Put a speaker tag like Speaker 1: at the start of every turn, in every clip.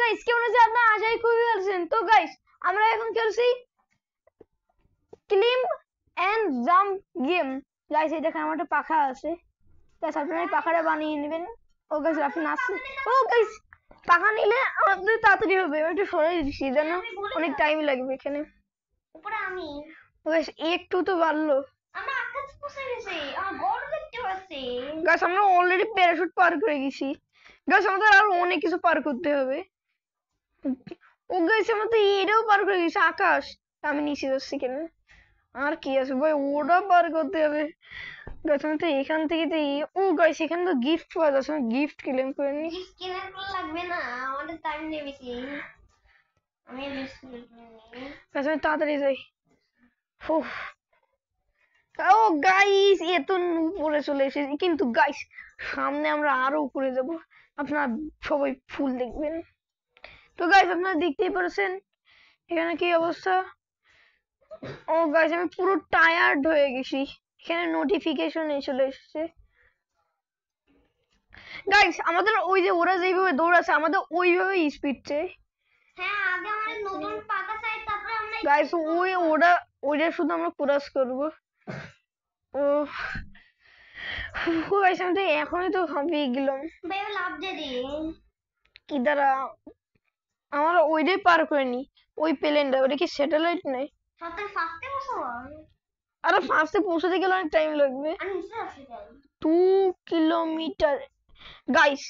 Speaker 1: Guys কেমন আছে আপনারা? আশাই খুবই ভালো আছেন। তো গাইস আমরা এখন খেলছি ক্লিম্ব এন্ড জাম্প গেম। গাইস এই দেখেন আমার একটা পাখা আছে। গাইস আপনারা এই পাখাটা বানিয়ে নেবেন। ও গাইস আপনি আসছেন। ও গাইস পাখা নিলে আমাদের তাড়াতাড়ি হবে। একটু সরে দিচ্ছি যেন অনেক টাইম লাগবে এখানে।
Speaker 2: উপরে আমি
Speaker 1: গাইস একটু তো বাড়লো।
Speaker 2: আমরা আকাশ বসে গেছি, আমার বড় দেখতে পাচ্ছি।
Speaker 1: গাইস আমরা অলরেডি প্যারাশুট পার করে গেছি। গাইস আমাদের আরো অনেক কিছু পার করতে হবে। ও গাইস আমরা তো এটাও পার করে গেছি, আকাশ। আমি নিচে যাচ্ছি কেন? আর কি আছে ভাই, ওটা পার করতে হবে। গাইস আমি তো এখান থেকে তো ও গাইস এখানে তো গিফট পাওয়া যাচ্ছে, আমি গিফট ক্লেম করে নি।
Speaker 2: গিফট কেনার কোনো লাগবে না, আমাদের টাইম নেই বেশি। আমি লিস্ট করে নিই।
Speaker 1: গাইস আমি তাড়াতাড়ি যাই। উফ ও গাইস এত উপরে চলে এসেছি, কিন্তু গাইস সামনে আমরা আরো উপরে যাব। আপনারা সবাই ফুল দেখবেন। তো গাইস আপনারা দেখতেই পাচ্ছেন এখানে কি অবস্থা। ও গাইস আমি পুরো টায়ার্ড হয়ে গেছি। এখানে নোটিফিকেশন চলে এসেছে। গাইস আমাদের ওই যে ওরা যেভাবে দৌড়াচ্ছে আমাদের ওইভাবে স্পিড চাই।
Speaker 2: হ্যাঁ আগে আমাদের নতুন পাকা সাইড, তারপরে আমরা
Speaker 1: গাইস ওইটা শুধু আমরা ক্রস করব। ও গাইস আমি তো এখনই তো হাঁপিয়ে গেলাম।
Speaker 2: ভাই লাভ দিয়ে দি।
Speaker 1: কি দ্বারা আমরা ওইটাই পার করে নি, ওই প্লেনটা। ওটা কি স্যাটেলাইট নাই?
Speaker 2: সত্যি ফার্স্টে বসো।
Speaker 1: আরে ফার্স্টে পৌঁছাতে গেলে অনেক টাইম লাগবে।
Speaker 2: আমি নিচে আছি তাই।
Speaker 1: 2 কিলোমিটার গাইস,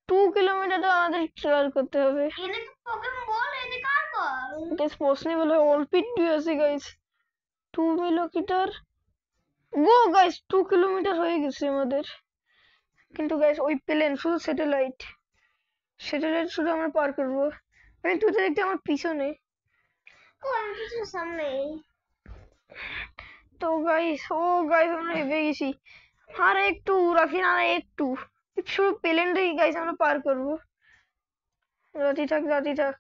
Speaker 1: 2 কিলোমিটার তো আমাদের ট্রাভেল করতে হবে।
Speaker 2: এনে তো পোকেমন বল এনে কার কর।
Speaker 1: গাইস পসিবল হয় অল্পিট দিয়ে আছে guys. 2 kilometre go guys, 2 kilometre হয়ে গেছে আমাদের। কিন্তু গাইস ওই প্লেন শুধু স্যাটেলাইট, স্যাটেলাইট শুধু আমরা পার করবো। আমি তুই তো দেখতে আমার পিছনে।
Speaker 2: ও আমি কিছু সামনে।
Speaker 1: তো গাইস ও গাইস আমরা হেবে গেছি। আর একটু রাফিন, আর একটু শুধু প্লেনটাই গাইস আমরা পার করবো। যাতি থাক যাতি থাক।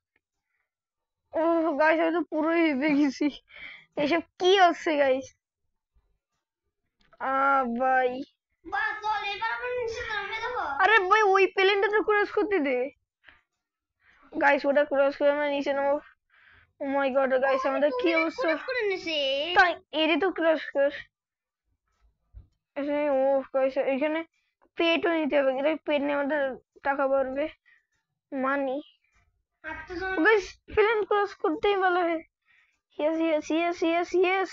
Speaker 1: ও গাইস আমি তো পুরোই হেবে গেছি। এসব কি হচ্ছে গাইস? ভাই
Speaker 2: বাস চল এবার আমরা নিচে নামবে দেখো।
Speaker 1: আরে ভাই ওই প্লেনটা তো ক্রস করতে দে। গাইস ওটা ক্রস করে আমরা নিচে নামবো। ও মাই গড গাইস আমাদের কি অবস্থা।
Speaker 2: করে নিছে।
Speaker 1: তাই এরই তো ক্রস কর। এখানে ও গাইস এখানে পেটও নিতে হবে, এটা পেট নিয়ে আমাদের টাকা বাড়বে, মানি। গাইস প্লেন ক্রস করতেই বলা হয়। Yes yes yes yes yes.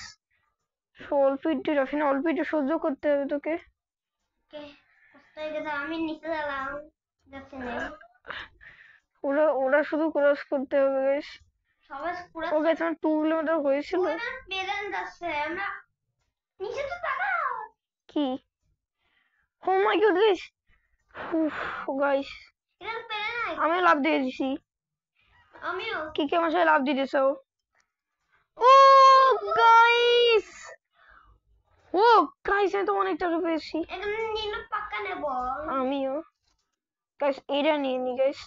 Speaker 1: অল্প একটু রাফিন, অল্প একটু সহ্য করতে হবে তোকে।
Speaker 2: আমি নিচে গেলাম যাচ্ছে না।
Speaker 1: ওরা ওরা শুধু ক্রস করতে হবে গাইস।
Speaker 2: সবাই পুরো
Speaker 1: ও গাইস আমার 2 কিলোমিটার হয়েছিল।
Speaker 2: বেলেন যাচ্ছে আমরা নিচে তো তাকাও।
Speaker 1: কি ও মাই গড গাইস, গাইস
Speaker 2: এটা পেলে নাই।
Speaker 1: আমি লাভ দিয়ে দিছি।
Speaker 2: আমিও
Speaker 1: কি কে আমার সাথে লাভ দিয়ে দিছো? ও গাইস, ও গাইস আমি তো অনেক টাকা পেয়েছি।
Speaker 2: এখানে নিনো পাক্কা নেব।
Speaker 1: আমিও গাইস এটা নিয়ে নি গাইস।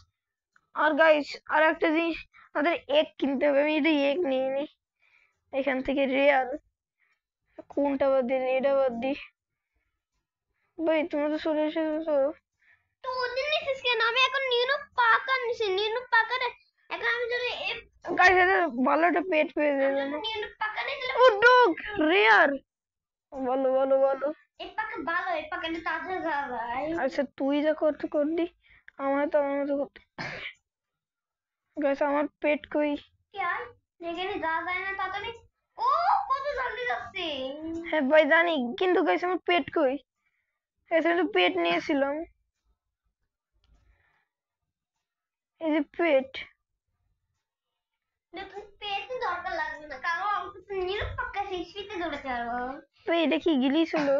Speaker 1: আর গাইস আর একটা জিনিস, আমাদের এগ কিনতে হবে। আমি এটা এগ নিয়ে নি এখান থেকে। রেয়ার কোনটা বাদ দিয়ে এটা বাদ দি। ভাই তোমরা তো চলে এসেছো।
Speaker 2: তো ওদিন নিছিস কেন? আমি এখন নিনো পাক্কা নিছি, নিনো পাক্কা এখন আমি যদি
Speaker 1: গাইস এটা ভালো একটা পেট পেয়ে যাবে।
Speaker 2: নিনো পাক্কা নিয়ে দিলে
Speaker 1: ও ডগ রেয়ার। বলো বলো বলো।
Speaker 2: এই পাক্কা ভালো, এই পাক্কাটা তাড়াতাড়ি যাওয়া যায়।
Speaker 1: আচ্ছা তুই যা করতে করবি, আমার তো আমার মতো করতে। গাইস আমার পেট কই?
Speaker 2: কি আর যেখানে যাওয়া যায় না তাড়াতাড়ি। ও কত জলদি যাচ্ছে।
Speaker 1: হ্যাঁ ভাই জানি, কিন্তু গাইস আমার পেট কই? গাইস আমি তো পেট নিয়েছিলাম, এই যে পেট।
Speaker 2: নতুন পেট দরকার লাগবে না, কারণ আমি তো নিনো পাক্কা সিক্সিতে দৌড়াতে পারবো।
Speaker 1: ভাই এটা কি গিলিস হলো?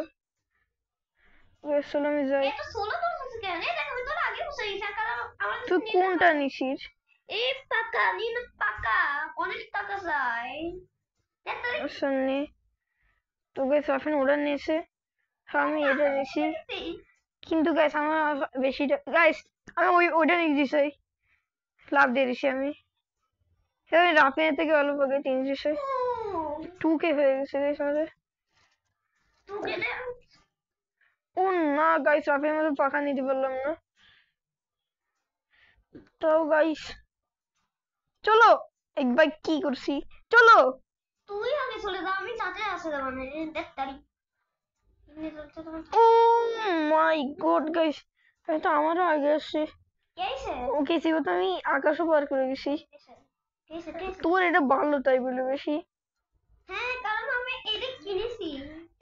Speaker 1: গাইস চলো আমি যাই।
Speaker 2: এটা সোলো দৌড়াচ্ছে কেন? এই দেখো আমি তোর আগে বসে গেছি, কারণ আমার
Speaker 1: তুই কোনটা নিছিস?
Speaker 2: এই পাকা নিনো পাকা অনেক টাকা চাই।
Speaker 1: সামনে তো গাইস এখন ওরা নিয়েছে, আমি এটা নিয়েছি। কিন্তু গাইস আমার বেশি গাইস, আমি ওইটা নিয়ে দিছি, লাভ দিয়ে দিছি আমি। আমি রাফিনের থেকে অল্প আগে 300 2K হয়ে গেছে গাইস আমাদের। ও না গাইস রাফিনের মতো পাখা নিতে পারলাম না। তাও গাইস চলো একবার কি করছি, চলো।
Speaker 2: তুই আগে চলে যা, আমি চাচা আসে যাবো না দেখ তারি
Speaker 1: ও মাই গড গাইস, এটা আমারও আগে আসছে।
Speaker 2: কেছে
Speaker 1: ওকে সিও তো আমি আকাশও পার করে গেছি।
Speaker 2: কেছে কেছে
Speaker 1: তোর এটা ভালো তাই বলে বেশি।
Speaker 2: হ্যাঁ কারণ আমি এটা কিনেছি,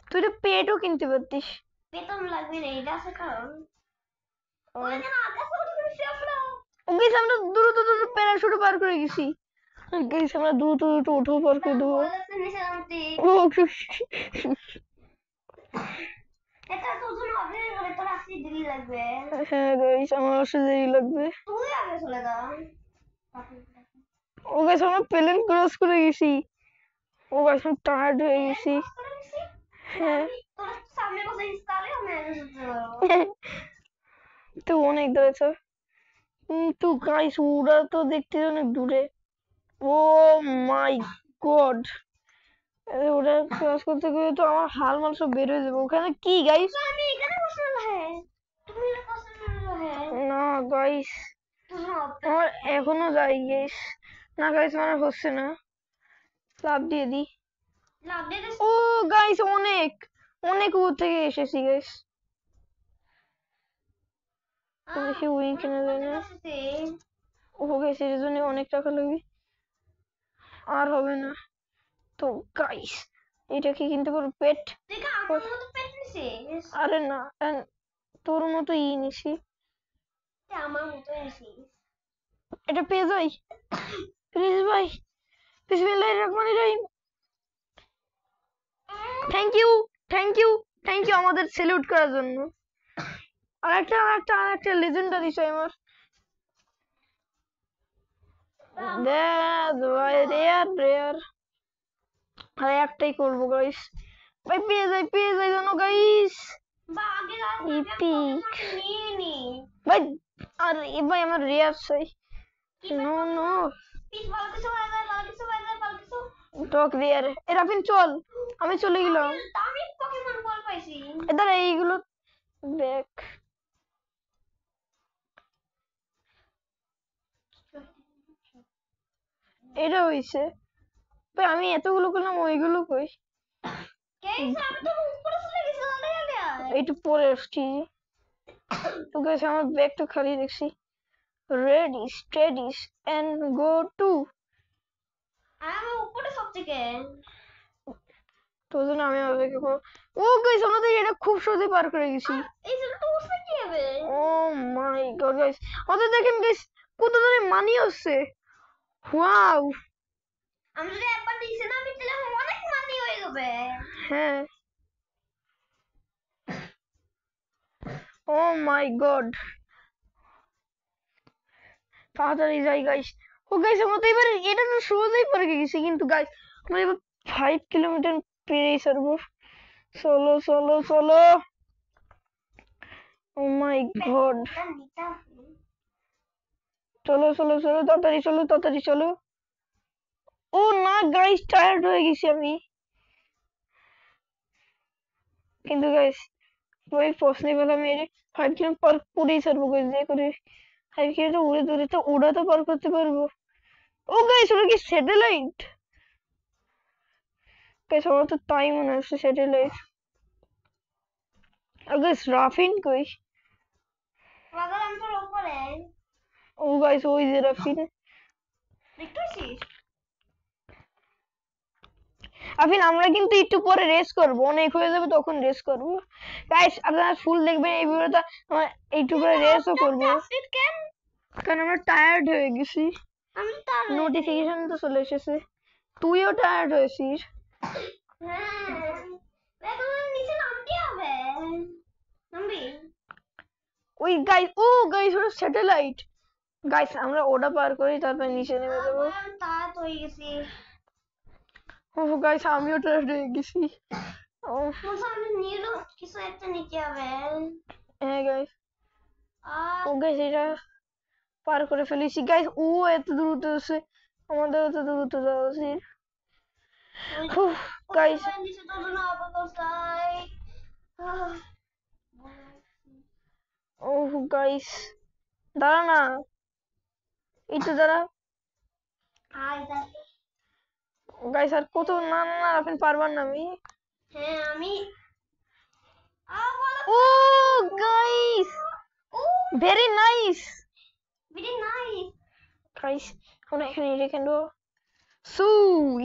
Speaker 1: তুই এটা পেটও কিনতে পারতিস।
Speaker 2: বেতন লাগবে না এটা আছে কারণ ওই যেন আকাশে উঠে গেছি আমরা।
Speaker 1: ওকে আমরা দ্রুত দ্রুত প্যারাশুটে পার করে গেছি। গাইস আমরা দ্রুত দ্রুত উঠেও পার করে দেবো।
Speaker 2: ভয় লাগছে নিচে নামতে।
Speaker 1: ও
Speaker 2: এটা তোর জন্য অপেক্ষা করে, তোর আসতে দেরি লাগবে।
Speaker 1: হ্যাঁ গাইস আমার আসলে দেরি লাগবে।
Speaker 2: তুই আগে চলে যা।
Speaker 1: ও গাইস আমরা প্লেন ক্রস করে গেছি। ও গাইস আমি টায়ার্ড হয়ে গেছি। হ্যাঁ
Speaker 2: তোর সামনে বসে ইনস্টলে আমি আগে যেতে পারবো।
Speaker 1: তো অনেক দূরেছে কিন্তু গাইস ওরা তো দেখতে অনেক দূরে। ও মাই গড, ওরা ক্রস করতে গেলে তো আমার হাল মাল সব বের হয়ে যাবে। ওখানে কি গাইস?
Speaker 2: আমি এখানে বসে হ্যাঁ তুমি বসে হ্যাঁ
Speaker 1: না গাইস আমার এখনো যাই গাইস। না গাইস মানে হচ্ছে না, লাভ দিয়ে দি।
Speaker 2: লাভ দিয়ে দিস।
Speaker 1: ও গাইস অনেক অনেক উপর থেকে এসেছি গাইস। দেখি উইং কিনা যায় না। ও গাইস এর জন্য অনেক টাকা লাগবে, আর হবে না। তো গাইস এটা কি কিনতে পারবো? পেট?
Speaker 2: তুই কি আমার মতো পেট নিছিস?
Speaker 1: আরে না, তোর মতো নিছি।
Speaker 2: তুই আমার মতো নিছিস।
Speaker 1: এটা পেয়ে যাই প্লিজ ভাই, বিসমিল্লাহির রহমানির রহিম। Thank you thank you thank you আমাদের সেলিউট করার জন্য। আরেকটা লেজেন্ডারি আমার দ্যাট ভাই, রেয়ার রেয়ার। আর একটাই করবো গাইস, ভাই পেয়ে যাই জানো গাইস।
Speaker 2: বা আগে
Speaker 1: ইপিক
Speaker 2: নিয়ে নি
Speaker 1: ভাই, আর ভাই আমার রেয়ার চাই। নো নো
Speaker 2: পিস ভালো কিছু হয়ে যায়, ভালো কিছু হয়ে যায়, ভালো কিছু।
Speaker 1: টক রেয়ার। এরাফিন চল, আমি চলে গেলাম।
Speaker 2: আমি পকেমন বল পাইছি।
Speaker 1: এদার এইগুলো দেখ। এটা হইছে ভাই, আমি এতগুলো করলাম ওইগুলো কই?
Speaker 2: কেইছে আমি তো উপরে চলে গেছি অলরেডি।
Speaker 1: একটু পরে আসছি তো গাইস, আমার ব্যাগটা খালি দেখছি। Ready steady and go to.
Speaker 2: আমি উপরে সব থেকে
Speaker 1: তো জন্য আমি অপেক্ষা করবো। ও গাইস আমরা তো এটা খুব সহজে পার করে গেছি।
Speaker 2: এই যে তো উঠবে কি হবে?
Speaker 1: ও মাই গড গাইস, আমাদের দেখেন গাইস কত ধরে মানি হচ্ছে। ওয়াও
Speaker 2: আমি যদি একবার নিচে নামি তাহলে অনেক মানি হয়ে যাবে।
Speaker 1: হ্যাঁ ও মাই গড, তাড়াতাড়ি যাই গাইস। ও গাইস আমরা তো এবার এটা তো সহজেই পারে গেছি, কিন্তু গাইস আমরা এবার 5 কিলোমিটার পেরিয়ে ছাড়বো। চলো চলো চলো, ও মাই গড, চলো চলো চলো তাড়াতাড়ি চলো তাড়াতাড়ি চলো। ও না গাইস টায়ার্ড হয়ে গেছি আমি, কিন্তু গাইস ওই পসিবল আমি 5 কিলোমিটার পার করেই ছাড়বো গাইস, যে করে 5 কিলোমিটার উড়ে দূরে তো ওরা তো পার করতে পারবো। ও গাইস ওটা কি স্যাটেলাইট? গাইস আমার তো তাই মনে হচ্ছে স্যাটেলাইট। আর গাইস রাফিন কই?
Speaker 2: পাগল আমি তো উপরে
Speaker 1: ও গাইস ওই যে রাফিন।
Speaker 2: দেখতেছিস?
Speaker 1: আফিন আমরা কিন্তু একটু পরে রেস করবো, অনেক হয়ে যাবে তখন রেস করবো। গাইস আপনারা ফুল দেখবেন এই ভিডিওটা, আমরা একটু পরে রেসও করবো
Speaker 2: আপডেট কেন?
Speaker 1: কারণ আমরা টায়ার্ড হয়ে গেছি।
Speaker 2: আমি তার
Speaker 1: নোটিফিকেশন তো চলে এসেছে, তুইও টায়ার্ড হয়েছিস।
Speaker 2: হ্যাঁ এখন নিচে নামতে হবে। নামবি?
Speaker 1: ওই গাইস, ও গাইস ওটা স্যাটেলাইট। গাইস আমরা ওটা পার করি তারপর নিচে নেমে যাবো।
Speaker 2: আমি তার হয়ে গেছি।
Speaker 1: ও গাইস আমিও টায়ার্ড হয়ে গেছি। ও
Speaker 2: তোর সামনে নীল কিছু একটা নিতে হবে।
Speaker 1: হ্যাঁ গাইস,
Speaker 2: আর
Speaker 1: ও গাইস এটা পার করে ফেলেছি গাইস। ও এত দ্রুত আছে, আমাদের এত দ্রুত যাওয়া উচিত। গাইস
Speaker 2: নিচে তো না আপাতত চাই।
Speaker 1: ও গাইস দাঁড়া না, একটু দাঁড়া।
Speaker 2: হাই তাহলে
Speaker 1: গাইস আর কত, না না না আপনি পারবেন না আমি।
Speaker 2: হ্যাঁ আমি
Speaker 1: oh guys
Speaker 2: oh
Speaker 1: very nice
Speaker 2: very nice.
Speaker 1: Guys, আমরা এখানে রেখে দেবো। সো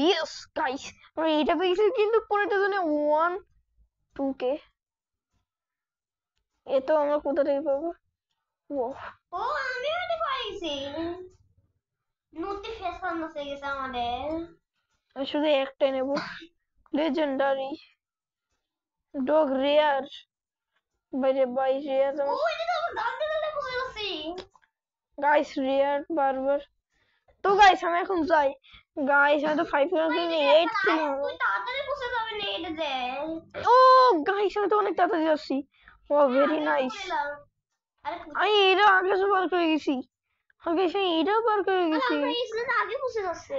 Speaker 1: ইয়েস গাইস, আমরা এটা পেয়েছি, কিন্তু পরেরটা জন্য 1-2 কে। এ তো আমরা কোথা থেকে পাবো? ও
Speaker 2: ও আমি এটা পাইছি। নোটিফিকেশন এসে গেছে আমাদের।
Speaker 1: আমি শুধু একটাই নেব, লেজেন্ডারি ডগ রেয়ার। বাইরে বাই রেয়ার
Speaker 2: ও এটা তো আমরা দাঁড়াতে দাঁড়াতে বসে গেছি।
Speaker 1: গাইস, রেয়ার বারবার। তো গাইস আমি এখন যাই। গাইস আমি তো 5 কিলোমিটার 8 কিলোমিটার।
Speaker 2: তুই তাড়াতাড়ি বসে যাবে না এটা দে।
Speaker 1: ও গাইস আমি তো অনেক তাড়াতাড়ি যাচ্ছি। ও ভেরি নাইস।
Speaker 2: আরে
Speaker 1: আমি এটা আগে সব পার করে গেছি। আগে সে এটাও পার করে গেছি।
Speaker 2: আমরা ইসলে আগে বসে যাচ্ছে।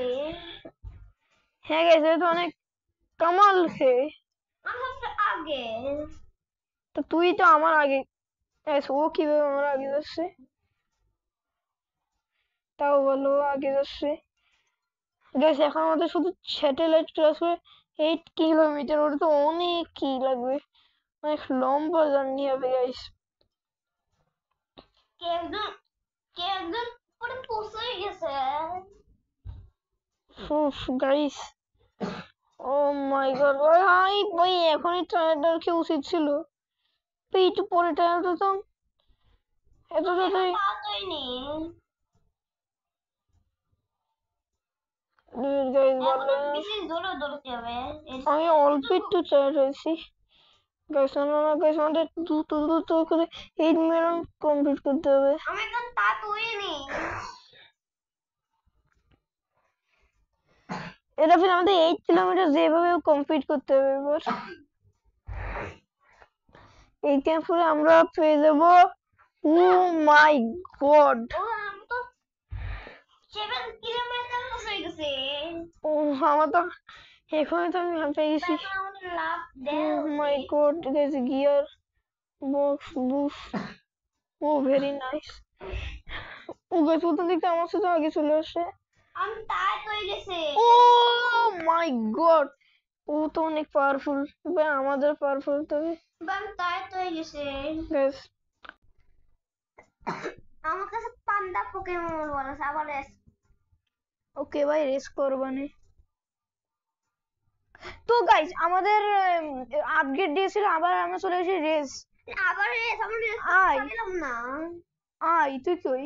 Speaker 1: হ্যাঁ গাইস, এটা তো অনেক কামাল হে।
Speaker 2: আমরা সবচেয়ে আগে।
Speaker 1: তো তুই তো আমার আগে। গাইস ও কিভাবে আমার আগে যাচ্ছে? তাও বলো ও আগে যাচ্ছে। গাইস এখন আমাদের শুধু স্যাটেলাইট ক্রস করে 8 কিলোমিটার, ওটা তো অনেক কি লাগবে, অনেক লম্বা জার্নি হবে গাইস।
Speaker 2: কে একজন পরে পৌঁছে গেছে।
Speaker 1: উফ গাইস, ও মাই গড ভাই ভাই, এখনই টায়ারটা কি উচিত ছিল, তো একটু পরে টায়ারটা তো এত তাড়াতাড়ি।
Speaker 2: তাড়াতাড়ি
Speaker 1: গাইস
Speaker 2: এখন
Speaker 1: বলে
Speaker 2: বেশি জোরে দৌড়তে হবে।
Speaker 1: আমি অল্প একটু টায়ার হয়েছি। গাইস না না গাইস, আমাদের দ্রুত দ্রুত করে 8 মিলিয়ন কমপ্লিট করতে হবে।
Speaker 2: আমি এখন তাড়াতাড়ি নি।
Speaker 1: এটা ফির আমাদের 8 কিলোমিটার যেভাবে কমপ্লিট করতে হবে এবার। এই ক্যাম্পে আমরা পেয়ে যাবো। ও মাই গড,
Speaker 2: ও আমি তো 7 কিলোমিটার বসে গেছে।
Speaker 1: ও আমার তো এখানে তো আমি পেয়ে গেছি।
Speaker 2: এখন আমাদের লাভ
Speaker 1: ও
Speaker 2: দেয়।
Speaker 1: My god guys, gear box boost, oh very nice. Oh guys ওটা দেখতে আমার সাথে আগে চলে আসে।
Speaker 2: আমি তাড়াতাড়ি গেছে।
Speaker 1: ও মাই গড, ও তো অনেক পাওয়ারফুল, ভাই আমাদের পাওয়ারফুল তবে।
Speaker 2: আমি তাড়াতাড়ি গেছে।
Speaker 1: গাইস
Speaker 2: আমার কাছে পান্ডা পোকেমন বলা আছে আবার
Speaker 1: ওকে ভাই, রেস করবানে। তো গাইস আমাদের আপডেট দিয়েছিল, আবার আমরা চলে এসেছি রেস।
Speaker 2: আবার আমার
Speaker 1: আয়
Speaker 2: পেলাম না।
Speaker 1: আয়, তুই কই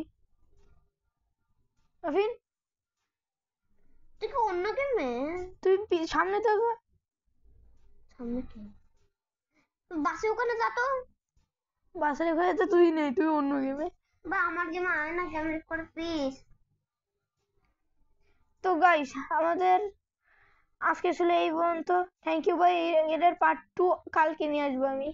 Speaker 1: আফিন?
Speaker 2: তুই কি অন্য গেমে?
Speaker 1: তুই সামনে তো যা।
Speaker 2: সামনে কি বাসে ওখানে যা তো।
Speaker 1: বাসের ঘরে তো তুই নেই, তুই অন্য গেমে।
Speaker 2: বা আমার গেমে আয় না গেম রেড করে প্লিজ।
Speaker 1: তো গাইস আমাদের আজকে ছিল এই পর্যন্ত। থ্যাংক ইউ ভাই, এটার পার্ট 2 কালকে নিয়ে আসবো আমি।